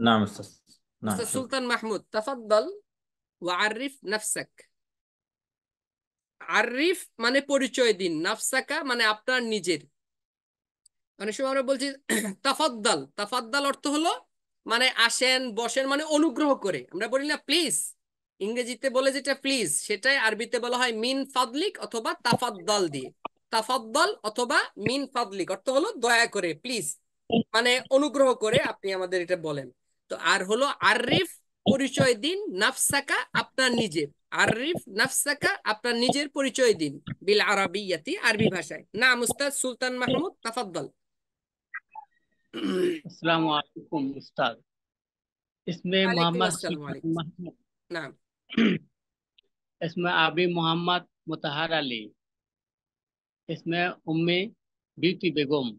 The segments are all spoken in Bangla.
نعم أستاذ. نعم أستاذ شكرا. سلطان محمود تفضل وعرف نفسك। আরিফ মানে পরিচয় দিন, নাফসাকা মানে আপনার নিজের। অনেক সময় আমরা বলছি তাফাদ্দাল, তাফাদ্দাল অর্থ হলো মানে আসেন বসেন, মানে অনুগ্রহ করে। আমরা বলি না প্লিজ, ইংরেজিতে বলে যেটা প্লিজ, সেটাই আরবিতে বলা হয় মিন ফাদলিক অথবা তাফাদ্দাল দিয়ে। তাফাদ্দাল অথবা মিন ফাদলিক অর্থ হলো দয়া করে, প্লিজ মানে অনুগ্রহ করে আপনি আমাদের এটা বলেন। তো আর হলো আরিফ, পরিচয় দিন, নাফসাকা আপনার নিজের। আরিফ নাফসাকা আপনার নিজের পরিচয় দিন, বিল আরাবিয়াতি আরবি ভাষায়। না মুস্তাদ সুলতান মাহমুদ তাফাদ্দাল। अस्सलाम वालेकुम उस्ताद। इसमें वालेकुम मोहम्मद अस्सलाम सुल्तान वालेकुम। महमूद, नाम इसमें आबी मोहम्मद मुतहर अली, इसमें उम्मी बीती बेगम।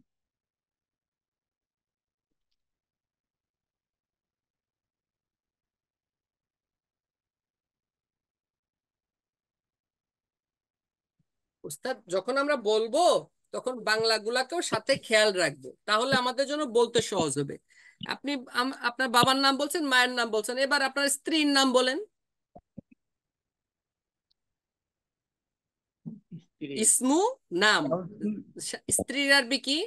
উস্তাদ যখন আমরা বলবো তখন বাংলাগুলাকেও সাথে খেয়াল রাখবো, তাহলে আমাদের জন্য বলতে সহজ হবে। আপনি আপনার বাবার নাম বলছেন, মায়ের নাম বলছেন, এবার আপনার স্ত্রীর নাম বলেন। स्त्री ইসমু নাম, স্ত্রীর আরবি কি?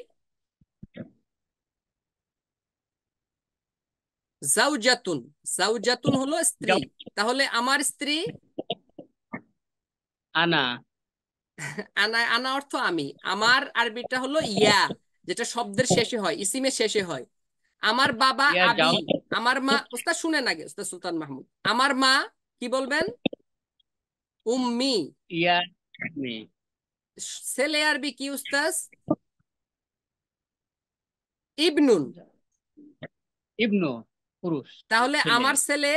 জাউজাতুন। জাউজাতুন হলো স্ত্রী। তাহলে আমার স্ত্রী, आना আনা, আনা অর্থ আমি। আমার আরবিটা হলো ইয়া, যেটা শব্দের শেষে হয়, ইসিমের শেষে হয়। আমার বাবা या আবি। जाओ আমার মা, ওস্তাদ শুনেন আগে, ওস্তাদ সুলতান মাহমুদ। আমার মা কি বলবেন? উম্মি। या में ছেলে আরবি কি উস্তাদ? ইবনুন। इब्नो पुरुष তাহলে ছেলে আমার ছেলে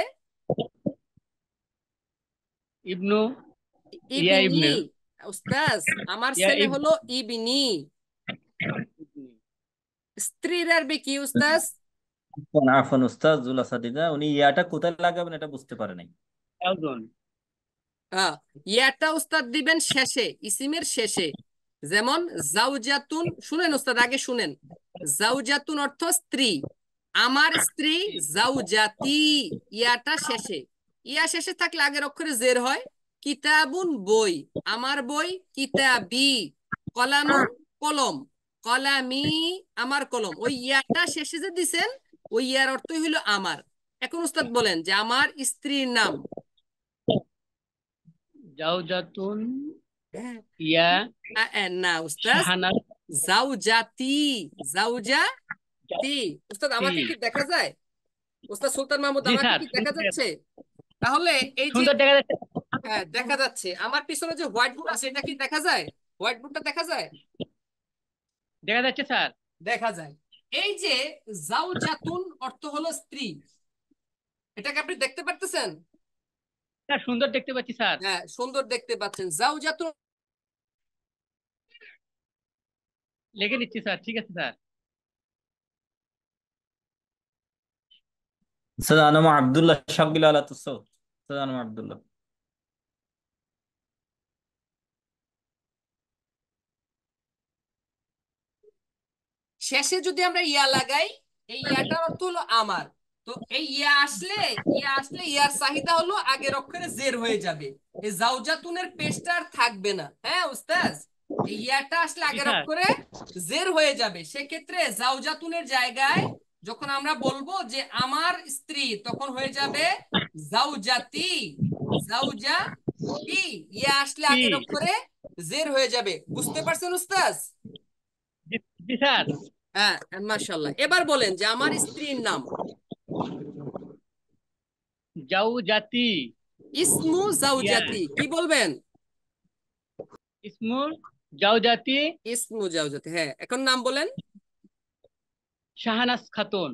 इब्नो या ইবনি। इब्न উস্তাদ আমার या ছেলে इब्न হলো ইবনি। স্ত্রীর আরবি কি উস্তাদ? আফন উস্তাদ জুলা সাদিদা, উনি ইয়াটা কোথায় লাগাবেন এটা বুঝতে পারে নাই। याउदन হ্যাঁ, ইয়াটা উস্তাদ দিবেন শেষে, ইসিমের শেষে। যেমন জাউজাতুন, শুনেন উস্তাদ আগে শুনেন। জাউজাতুন অর্থ স্ত্রী, আমার স্ত্রী জাউজাতি। ইয়াটা শেষে, ইয়া শেষে থাকলে আগের অক্ষরে জের হয়। কিতাবুন বই, আমার বই। কিতাবি, কলামুন কলম, কলামি আমার কলম। ওই ইয়াটা শেষে যে দিছেন, ওই ইয়ার অর্থই হইলো আমার। এখন উস্তাদ বলেন যে আমার স্ত্রীর নাম। जाउजातुन হ্যাঁ, या না উস্তাদ, शाहाना জাউজাতি। জাউজাতি। উস্তাদ ती। আমাকে কি দেখা যায়? উস্তাদ সুলতান মাহমুদ जी আমাকে सर কি দেখা যাচ্ছে? তাহলে এই যে, सुंदर দেখা যাচ্ছে। হ্যাঁ দেখা যাচ্ছে। আমার পিছনে যে হোয়াইট বোর্ড আছে এটা কি দেখা যায়? হোয়াইট বোর্ডটা দেখা যায়? দেখা যাচ্ছে স্যার। দেখা যায়। এই যে জাউজাতুন অর্থ হলো স্ত্রী, এটাকে আপনি দেখতে পারতেছেন? স্যার সুন্দর দেখতে পাচ্ছি স্যার। হ্যাঁ সুন্দর দেখতে পাচ্ছেন। জাউজাতুন লিখে নিচ্ছি স্যার, ঠিক আছে স্যার। স্যার আনাম আব্দুল্লাহ শাকিল আলা তুসৌত। স্যার আনাম আব্দুল্লাহ। শেষে যদি আমরা ইয়া লাগাই, এই ইয়াটার অর্থ হলো আমার। তো এই ইয়া আসলে, ইয়া আসলে ইয়ার চাহিদা হলো আগের অক্ষরে জের হয়ে যাবে। এই জাউজাতুনের পেশটা আর থাকবে না। হ্যাঁ উস্তাজ, এই ইয়াটা আসলে জি আগের স্যার। অক্ষরে জের হয়ে যাবে। সেক্ষেত্রে জাউজাতুনের জায়গায় যখন আমরা বলবো যে আমার স্ত্রী, তখন হয়ে যাবে জাউজাতি। জাউজাতি, ইয়া আসলে জি আগের অক্ষরে জের হয়ে যাবে। বুঝতে পারছেন উস্তাজ? জি জি স্যার। হ্যাঁ মাশাআল্লাহ। এবার বলেন যে আমার স্ত্রীর নাম। জাউজাতি ইসমু ইয়া জাউজাতি, কি বলবেন? ইসমুল জাউজাতি ইসমু জাউজাতি, হ্যাঁ। এখন নাম বলেন। শাহানাজ খাতুন।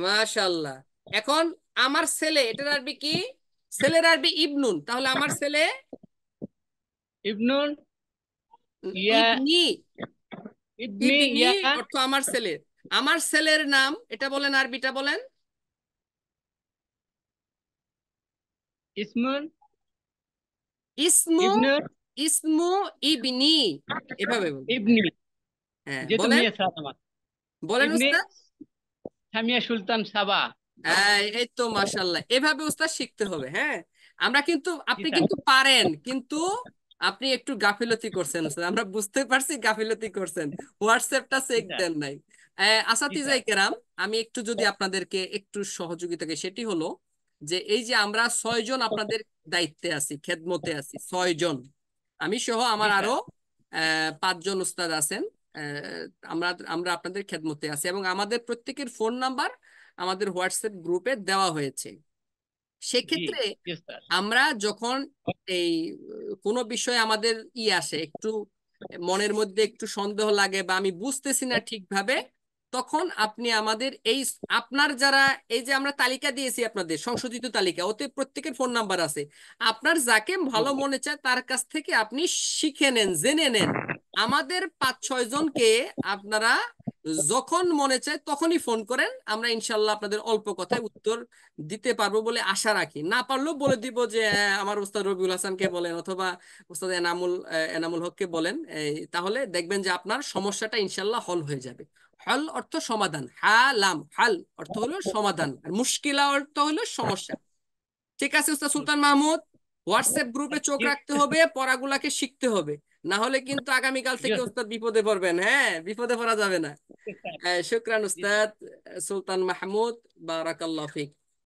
মাশাআল্লাহ। এখন আমার ছেলে, এটার আরবি কি? ছেলের আরবি ইবনুন। তাহলে আমার ছেলে ইবনুল ইয়া ইবনি। ইবনি ইবনি ইয়া অর্থ আমার ছেলে। আমার ছেলের নাম এটা বলেন, আরবিটা বলেন। ইসমুল ইসমু, ইবনুল ইসমু ইবনি, এভাবে বলুন। ইবনি। হ্যাঁ যেহেতু বলেন, মেয়ে স্যার আমার। বলেন ইবনি উস্তাদ। সামিয়া সুলতান সাবা। এই তো মাশাআল্লাহ, এভাবে উস্তাদ শিখতে হবে। হ্যাঁ, আমরা কিন্তু, জি আপনি স্যার। কিন্তু পারেন, কিন্তু আপনি একটু গাফিলতি করছেন উস্তাদ, আমরা বুঝতে পারছি গাফিলতি করছেন, হোয়াটসঅ্যাপটা জি চেক স্যার। দেন নাই। জি আসাতিজাই স্যার। কেরাম, আমি একটু যদি আপনাদেরকে একটু সহযোগিতা করি, সেটি হলো যে এই যে আমরা 6 জন আপনাদের দায়িত্বে আছি, খেদমতে আছি 6 জন, আমি সহ জি আমার আরো স্যার। 5 জন উস্তাদ আছেন। আহ, আমরা আমরা আপনাদের খেদমতে আছি, এবং আমাদের প্রত্যেকের ফোন নাম্বার আমাদের হোয়াটসঅ্যাপ গ্রুপে দেওয়া হয়েছে। জি। সেক্ষেত্রে জি স্যার। আমরা যখন এই কোনো বিষয়ে আমাদের আসে, একটু মনের মধ্যে একটু সন্দেহ লাগে বা আমি বুঝতেছি না ঠিকভাবে, তখন আপনি আমাদের এই, আপনার যারা, এই যে আমরা তালিকা দিয়েছি আপনাদের সংশোধিত তালিকা, ওতে প্রত্যেকের ফোন নাম্বার আছে, আপনার যাকে জি ভালো জি। মনে চায় তার কাছ থেকে আপনি শিখে নেন, জেনে নেন। আমাদের 5-6 জনকে আপনারা যখন মনে চায় তখনই ফোন করেন, আমরা ইনশাল্লাহ আপনাদের অল্প কথায় উত্তর দিতে পারবো বলে আশা রাখি। না পারলেও বলে দিব যে আমার উস্তাদ রবিউল হাসানকে বলেন, অথবা উস্তাদ এনামুল হককে বলেন। তাহলে দেখবেন যে আপনার সমস্যাটা ইনশাল্লাহ হল হয়ে যাবে। হল অর্থ সমাধান, হালাম হাল অর্থ হলো সমাধান, আর মুশকিলা অর্থ হলো সমস্যা। ঠিক আছে উস্তাদ সুলতান মাহমুদ, হোয়াটসঅ্যাপ গ্রুপে চোখ জি রাখতে হবে, পড়াগুলাকে শিখতে হবে, না হলে কিন্তু আগামীকাল জি থেকে উস্তাদ বিপদে পড়বেন। হ্যাঁ, বিপদে পড়া যাবে না। স্যার। শুকরান জি স্যার। উস্তাদ সুলতান মাহমুদ, বারাকাল্লাহ ফিক।